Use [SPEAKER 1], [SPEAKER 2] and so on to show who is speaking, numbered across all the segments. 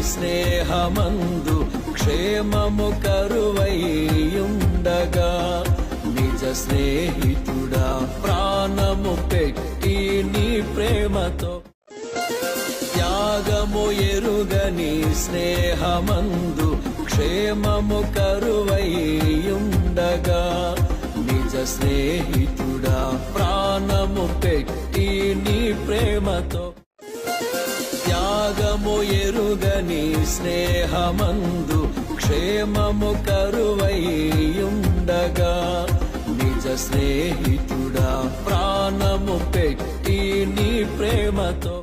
[SPEAKER 1] స్నేహమందు క్షేమము కరువైయుండగా నిజ స్నేహితుడా ప్రాణము పెట్టి నీ ప్రేమతో త్యాగము ఎరుగని స్నేహమందు క్షేమము కరువైయుండగా నిజ స్నేహితుడా ప్రాణము పెట్టి నీ ప్రేమతో త్యాగము ఎరుగని స్నేహమందు క్షేమము కరువైయుండగా నిజ స్నేహితుడా ప్రాణము పెట్టి నీ ప్రేమతో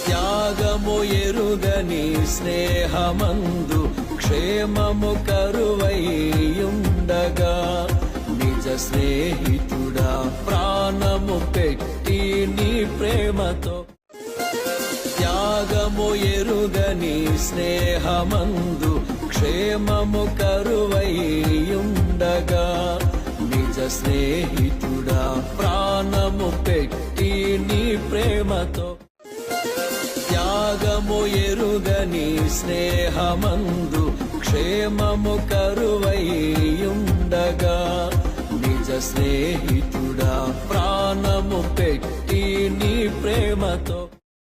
[SPEAKER 1] త్యాగము ఎరుగని స్నేహమందు క్షేమము కరువైయుండగా నిజ స్నేహితుడా ప్రాణము పెట్టి నీ ప్రేమతో త్యాగము ఎరుగని స్నేహమందు క్షేమము కరువైయుండగా నిజ స్నేహితుడా ప్రాణము పెట్టి నీ ప్రేమతో త్యాగము ఎరుగని స్నేహమందు క్షేమము కరువైయుండగా నిజ స్నేహితుడా